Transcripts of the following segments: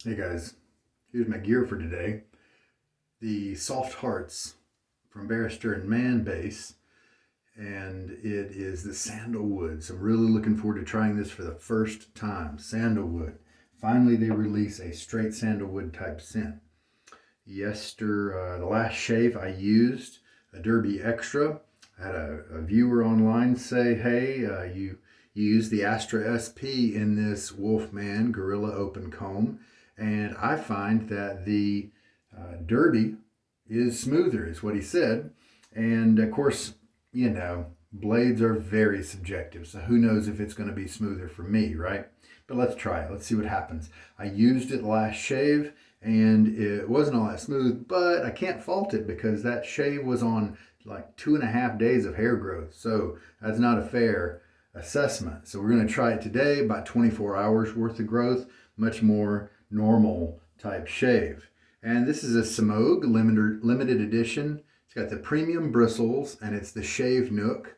Hey guys, here's my gear for today. The Soft Hearts from Barrister and Mann base, and it is the Sandalwood. So I'm really looking forward to trying this for the first time. Sandalwood. Finally, they release a straight sandalwood type scent. The last shave I used a Derby Extra. I had a viewer online say, hey, you used the Astra SP in this Wolfman Guerrilla open comb. And I find that the Derby is smoother, is what he said. And of course, blades are very subjective. So who knows if it's going to be smoother for me, right? But let's try it. Let's see what happens. I used it last shave and it wasn't all that smooth, but I can't fault it because that shave was on like 2.5 days of hair growth. So that's not a fair assessment. So we're going to try it today, about 24 hours worth of growth, much more normal type shave. And this is a Semogue limited edition. It's got the premium bristles and it's the shave Nook.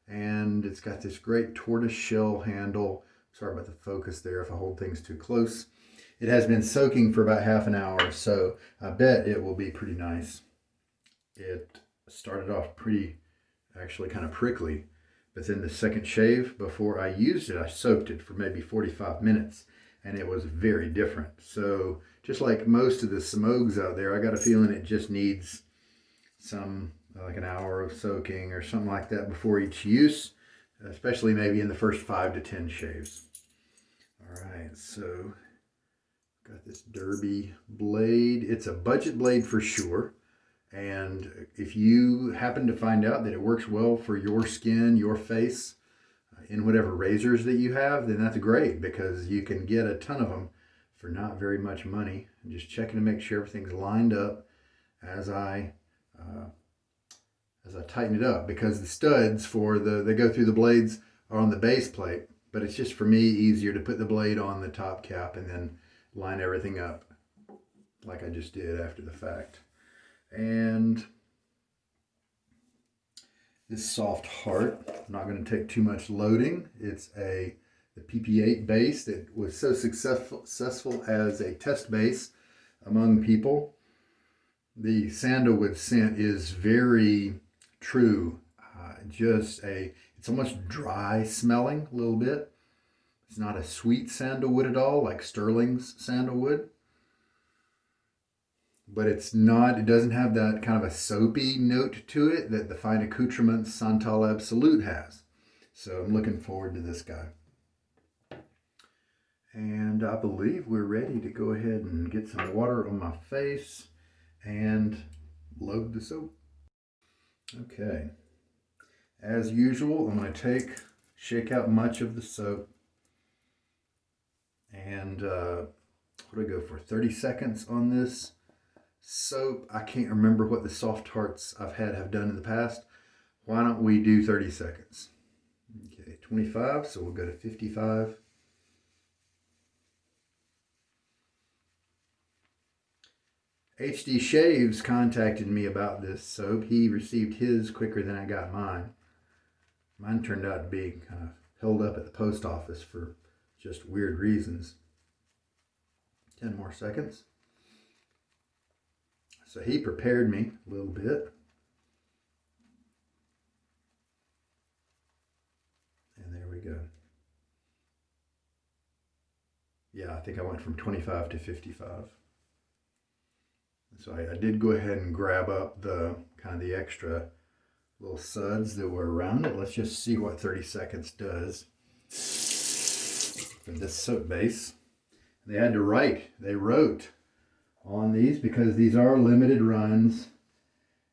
And it's got this great tortoise shell handle. Sorry about the focus there if I hold things too close. It has been soaking for about half an hour, so I bet it will be pretty nice. It started off actually kind of prickly, but then the second shave, before I used it, I soaked it for maybe 45 minutes, and it was very different. So just like most of the Semogues out there, I got a feeling it just needs like an hour of soaking or something like that before each use, especially maybe in the first 5 to 10 shaves. All right, so got this Derby blade. It's a budget blade for sure. And if you happen to find out that it works well for your skin, your face, in whatever razors that you have, then that's great because you can get a ton of them for not very much money. And just checking to make sure everything's lined up as I tighten it up, because the studs they go through the blades are on the base plate, but it's just for me easier to put the blade on the top cap and then line everything up like I just did after the fact. And this Soft Heart, I'm not going to take too much loading. It's the PP8 base that was so successful as a test base among people. The Sandalwood scent is very true. It's almost dry smelling a little bit. It's not a sweet sandalwood at all, like Sterling's sandalwood. But it doesn't have that kind of a soapy note to it that the Fine Accoutrements Santal Absolute has. So I'm looking forward to this guy. And I believe we're ready to go ahead and get some water on my face and load the soap. Okay. As usual, I'm going to shake out much of the soap. And what do I go for? 30 seconds on this soap. I can't remember what the Soft Hearts I've had have done in the past. Why don't we do 30 seconds? Okay, 25, so we'll go to 55. HD Shaves contacted me about this soap. He received his quicker than I got mine. Mine turned out to be kind of held up at the post office for just weird reasons. 10 more seconds. So he prepared me a little bit. And there we go. Yeah, I think I went from 25 to 55. So I did go ahead and grab up the extra little suds that were around it. Let's just see what 30 seconds does for this soap base. They wrote on these because these are limited runs,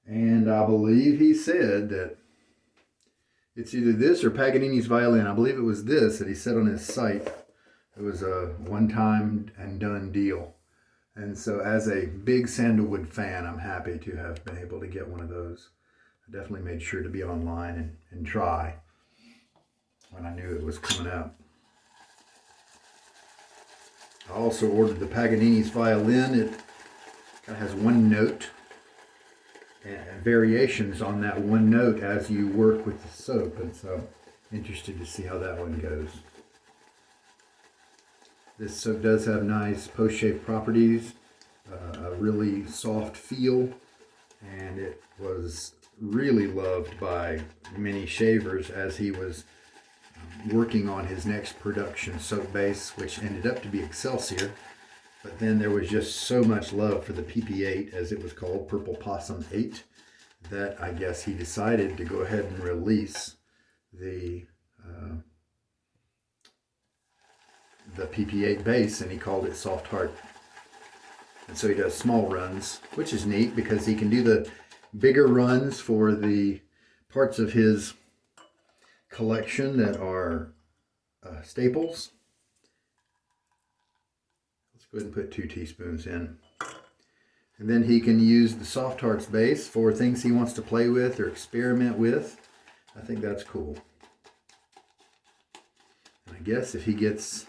and I believe he said that it's either this or Paganini's violin. I believe it was this that he said on his site. It was a one-time and done deal. And so as a big sandalwood fan, I'm happy to have been able to get one of those. I definitely made sure to be online and try when I knew it was coming out. I also ordered the Paganini's violin. It kind of has one note and variations on that one note as you work with the soap. And so I'm interested to see how that one goes. This soap does have nice post-shave properties, a really soft feel, and it was really loved by many shavers as he was working on his next production soap base, which ended up to be Excelsior. But then there was just so much love for the PP8, as it was called, Purple Possum 8, that I guess he decided to go ahead and release the PP8 base, and he called it Soft Heart. And so he does small runs, which is neat because he can do the bigger runs for the parts of his collection that are staples. Let's go ahead and put 2 teaspoons in. And then he can use the Soft Hearts base for things he wants to play with or experiment with. I think that's cool. And I guess if he gets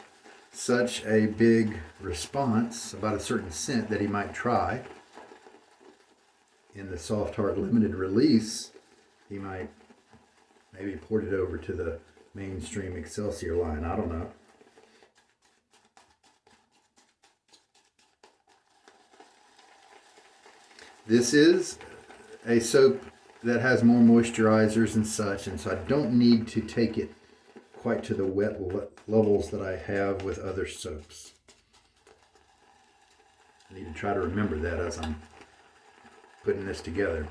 such a big response about a certain scent that he might try in the Soft Heart limited release, he might maybe port it over to the mainstream Excelsior line. I don't know. This is a soap that has more moisturizers and such, and so I don't need to take it quite to the wet levels that I have with other soaps. I need to try to remember that as I'm putting this together.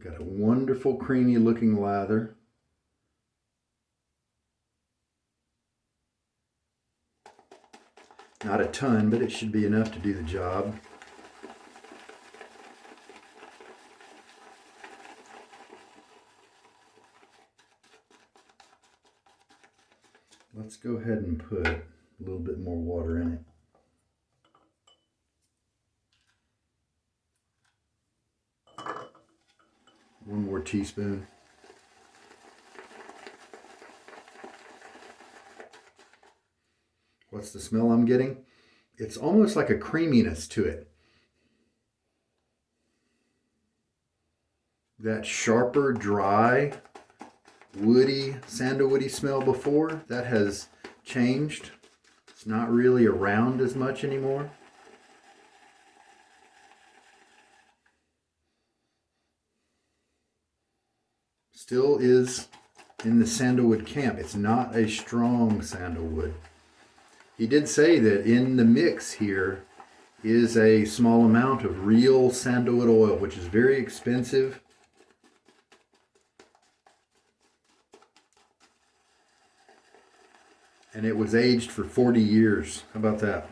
Got a wonderful creamy looking lather. Not a ton, but it should be enough to do the job. Let's go ahead and put a little bit more water in it. One more teaspoon. What's the smell I'm getting? It's almost like a creaminess to it. That sharper, dry, woody, sandalwoody smell before, that has changed. It's not really around as much anymore. Still is in the sandalwood camp. It's not a strong sandalwood. He did say that in the mix here is a small amount of real sandalwood oil, which is very expensive. And it was aged for 40 years. How about that?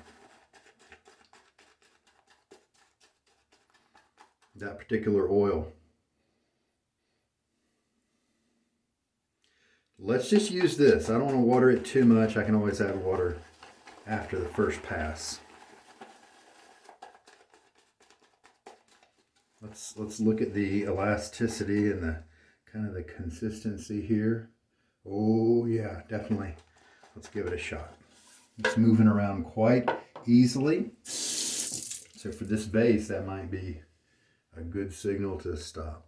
That particular oil. Let's just use this. I don't want to water it too much. I can always add water after the first pass. Let's look at the elasticity and the kind of the consistency here. Oh yeah, definitely. Let's give it a shot. It's moving around quite easily. So for this base, that might be a good signal to stop.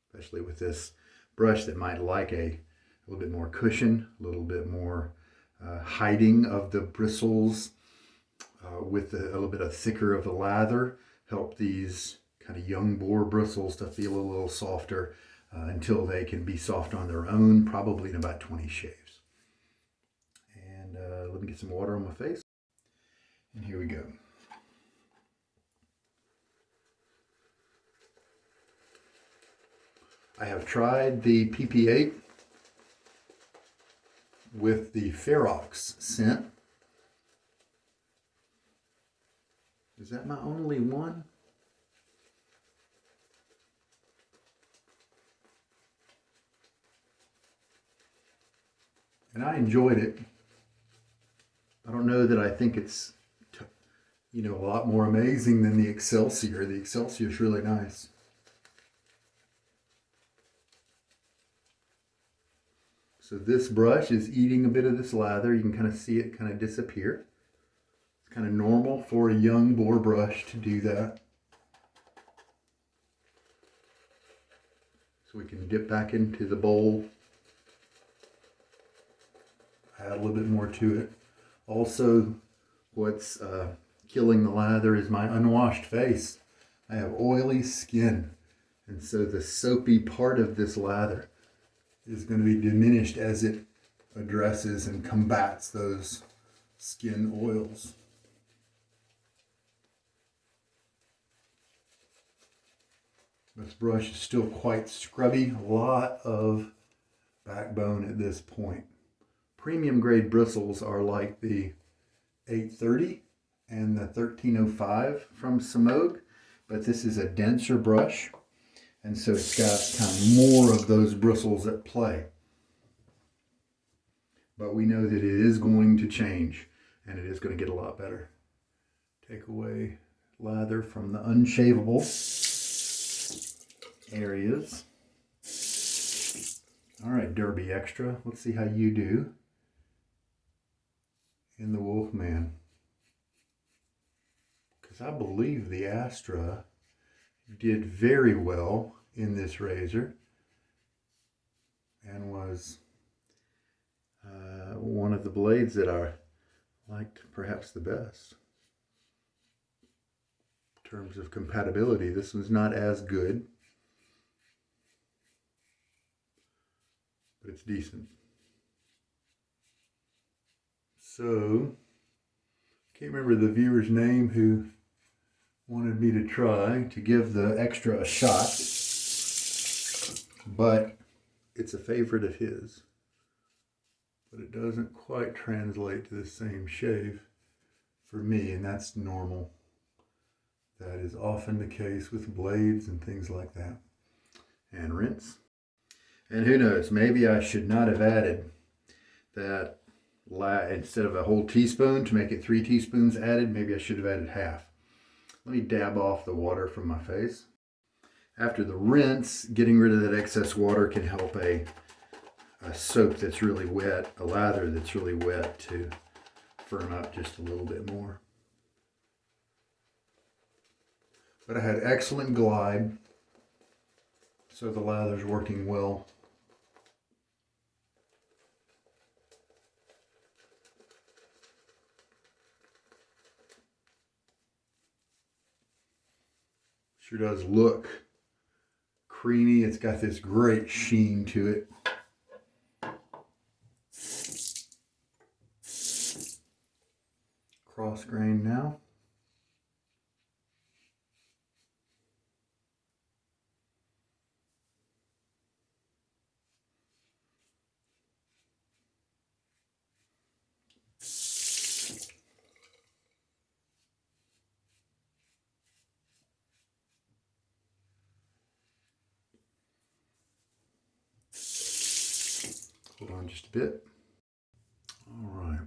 Especially with this brush that might like a little bit more cushion, a little bit more hiding of the bristles with a little bit of thicker of the lather. Help these kind of young boar bristles to feel a little softer until they can be soft on their own, probably in about 20 shaves. And let me get some water on my face. And here we go. I have tried the PP8 with the Ferox scent. Is that my only one? And I enjoyed it. I don't know that I think it's, a lot more amazing than the Excelsior. The Excelsior is really nice. So this brush is eating a bit of this lather. You can kind of see it kind of disappear. It's kind of normal for a young boar brush to do that. So we can dip back into the bowl, add a little bit more to it. Also, what's killing the lather is my unwashed face. I have oily skin, and so the soapy part of this lather is going to be diminished as it addresses and combats those skin oils. This brush is still quite scrubby, a lot of backbone at this point. Premium grade bristles are like the 830 and the 1305 from Semogue, but this is a denser brush, and so it's got kind of more of those bristles at play. But we know that it is going to change, and it is going to get a lot better. Take away lather from the unshavable areas. All right, Derby Extra, let's see how you do in the Wolfman. Because I believe the Astra did very well in this razor and was one of the blades that I liked perhaps the best. In terms of compatibility, this was not as good, but it's decent. So, can't remember the viewer's name who wanted me to try to give the Extra a shot, but it's a favorite of his. But it doesn't quite translate to the same shave for me, and that's normal. That is often the case with blades and things like that. And rinse. And who knows, maybe I should not have added that instead of a whole teaspoon to make it 3 teaspoons added, maybe I should have added half. Let me dab off the water from my face. After the rinse, getting rid of that excess water can help a soap that's really wet, a lather that's really wet, to firm up just a little bit more. But I had excellent glide, so the lather's working well. Sure does look creamy. It's got this great sheen to it. Cross grain now. Hold on just a bit. All right.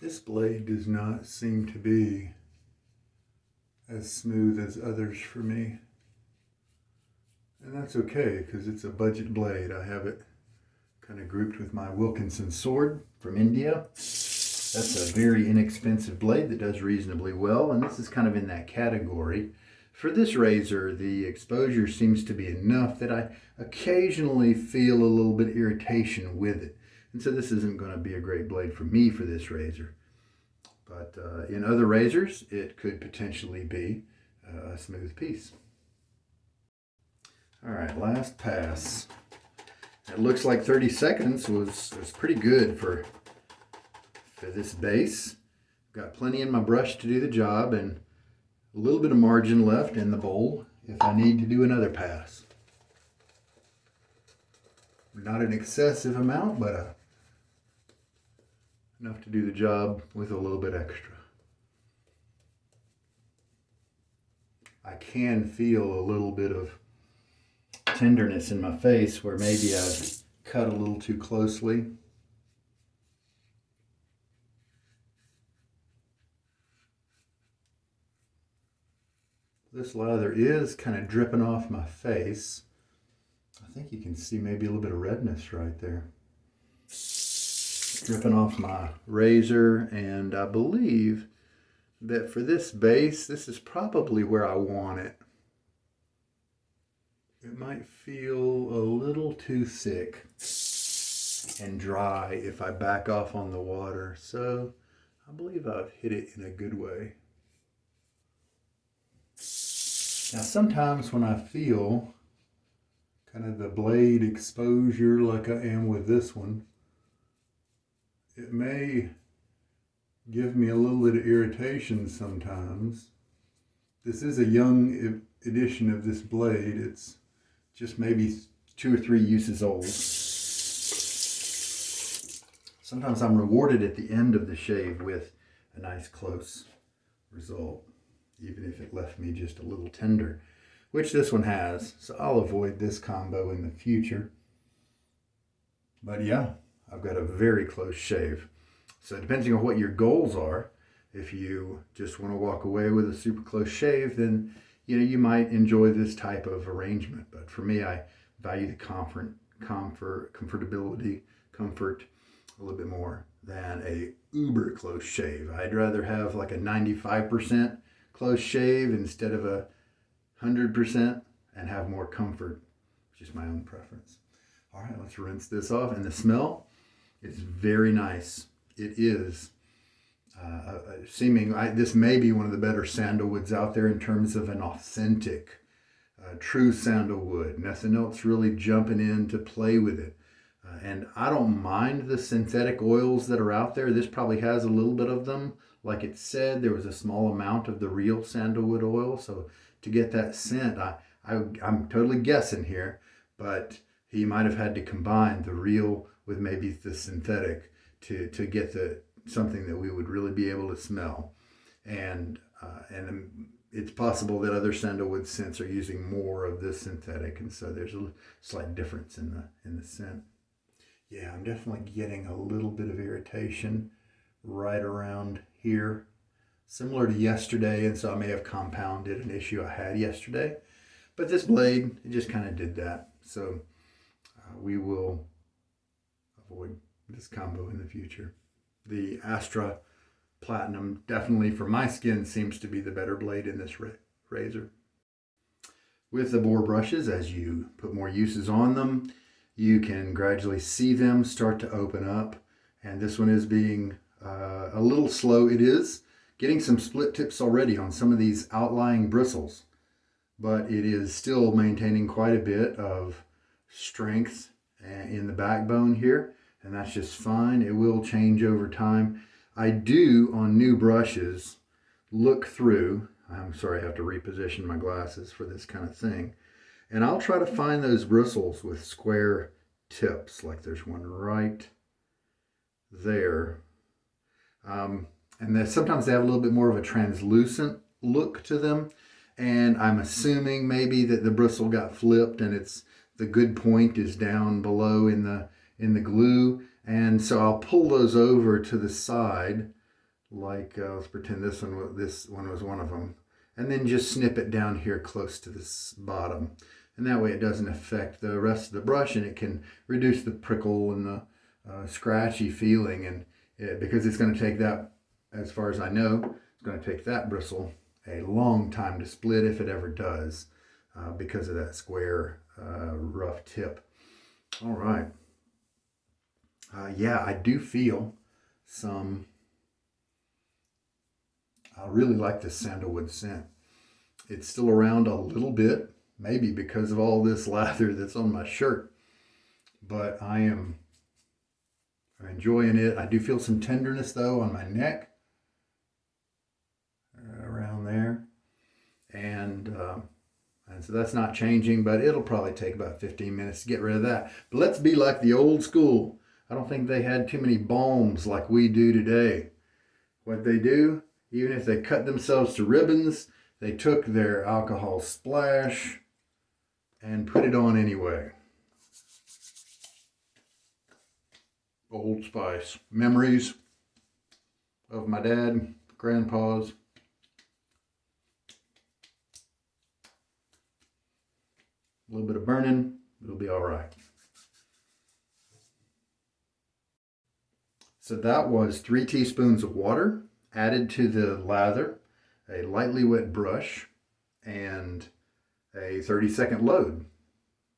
This blade does not seem to be as smooth as others for me. And that's okay, because it's a budget blade. I have it kind of grouped with my Wilkinson sword from India. That's a very inexpensive blade that does reasonably well, and this is kind of in that category. For this razor, the exposure seems to be enough that I occasionally feel a little bit of irritation with it. And so this isn't going to be a great blade for me for this razor. But in other razors, it could potentially be a smooth piece. All right, last pass. It looks like 30 seconds was pretty good for this base. Got plenty in my brush to do the job, and a little bit of margin left in the bowl if I need to do another pass. Not an excessive amount, but enough to do the job with a little bit extra. I can feel a little bit of tenderness in my face where maybe I've cut a little too closely. this lather is kind of dripping off my face. I think you can see maybe a little bit of redness right there. Dripping off my razor, and I believe that for this base, this is probably where I want it. It might feel a little too thick and dry if I back off on the water. So I believe I've hit it in a good way. Now sometimes when I feel kind of the blade exposure like I am with this one, it may give me a little bit of irritation sometimes. This is a young edition of this blade. It's just maybe 2 or 3 uses old. Sometimes I'm rewarded at the end of the shave with a nice close result, even if it left me just a little tender, which this one has. So I'll avoid this combo in the future. But yeah, I've got a very close shave. So depending on what your goals are, if you just want to walk away with a super close shave, then you might enjoy this type of arrangement. But for me, I value the comfortability, comfort a little bit more than a uber close shave. I'd rather have like a 95% close shave instead of a 100% and have more comfort, which is my own preference. All right, let's rinse this off. And the smell is very nice. It is this may be one of the better sandalwoods out there in terms of an authentic, true sandalwood. Nothing else really jumping in to play with it. And I don't mind the synthetic oils that are out there. This probably has a little bit of them. Like it said, there was a small amount of the real sandalwood oil. So to get that scent, I'm totally guessing here, but he might have had to combine the real with maybe the synthetic to get something that we would really be able to smell. And it's possible that other sandalwood scents are using more of this synthetic, and so there's a slight difference in the scent. Yeah, I'm definitely getting a little bit of irritation right around here, similar to yesterday, and so I may have compounded an issue I had yesterday. But this blade, it just kind of did that. So we will avoid this combo in the future. The Astra Platinum definitely for my skin seems to be the better blade in this razor. With the boar brushes, as you put more uses on them, you can gradually see them start to open up. And this one is being a little slow. It is getting some split tips already on some of these outlying bristles, but it is still maintaining quite a bit of strength in the backbone here, and that's just fine. It will change over time. I do, on new brushes, look through. I'm sorry, I have to reposition my glasses for this kind of thing. And I'll try to find those bristles with square tips, like there's one right there. And then sometimes they have a little bit more of a translucent look to them. And I'm assuming maybe that the bristle got flipped and the good point is down below in the glue. And so I'll pull those over to the side, like let's pretend this one was one of them, and then just snip it down here close to this bottom. And that way it doesn't affect the rest of the brush, and it can reduce the prickle and the scratchy feeling. And because it's going to take that, as far as I know, it's going to take that bristle a long time to split if it ever does, because of that square rough tip. All right. Yeah, I do feel some, I really like the sandalwood scent. It's still around a little bit, maybe because of all this lather that's on my shirt, but I am enjoying it. I do feel some tenderness though on my neck, around there, and so that's not changing, but it'll probably take about 15 minutes to get rid of that. But let's be like the old school. I don't think they had too many balms like we do today. What they do, even if they cut themselves to ribbons, they took their alcohol splash and put it on anyway. Old Spice. Memories of my dad, grandpa's. A little bit of burning, it'll be all right. So that was 3 teaspoons of water added to the lather, a lightly wet brush, and a 30-second load.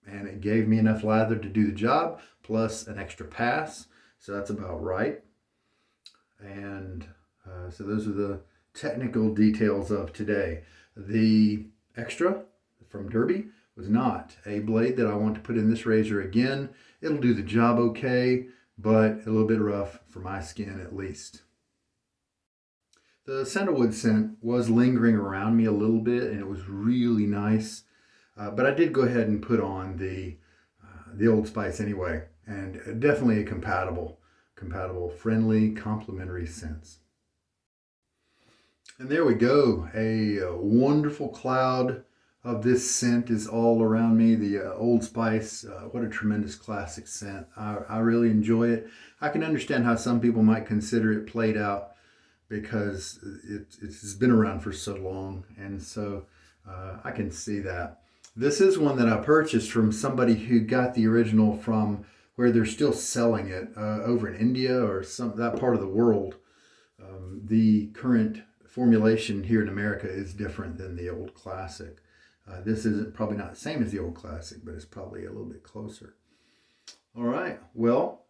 And it gave me enough lather to do the job, plus an extra pass. So that's about right. And so those are the technical details of today. The extra from Derby was not a blade that I want to put in this razor again. It'll do the job okay, but a little bit rough for my skin at least. The Sandalwood Scent was lingering around me a little bit, and it was really nice. But I did go ahead and put on the Old Spice anyway, and definitely a compatible, friendly, complementary scents. And there we go. A wonderful cloud of this scent is all around me. The Old Spice, what a tremendous classic scent. I really enjoy it. I can understand how some people might consider it played out because it's been around for so long, and so I can see that. This is one that I purchased from somebody who got the original from where they're still selling it over in India or that part of the world. The current formulation here in America is different than the old classic. This isn't probably not the same as the old classic, but it's probably a little bit closer. All right, well,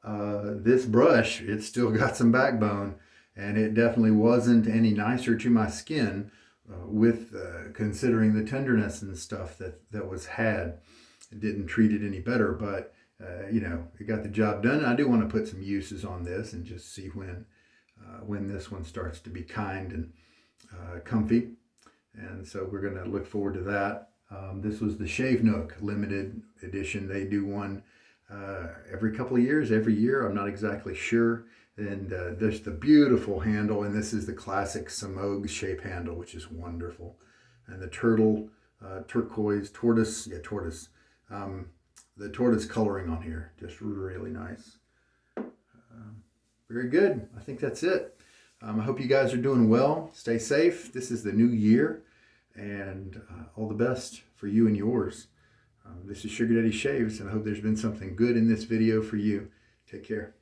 this brush, it's still got some backbone, and it definitely wasn't any nicer to my skin with considering the tenderness and stuff that was had. It didn't treat it any better, but you know, it got the job done. I do want to put some uses on this and just see when this one starts to be kind and comfy. And so we're going to look forward to that. This was the Shave Nook limited edition. They do one every couple of years, every year. I'm not exactly sure. And there's the beautiful handle, and this is the classic Semogue shape handle, which is wonderful. And the turtle, turquoise, tortoise, the tortoise coloring on here, just really nice. Very good. I think that's it. I hope you guys are doing well. Stay safe. This is the new year, and all the best for you and yours. This is Sugar Daddy Shaves, and I hope there's been something good in this video for you. Take care.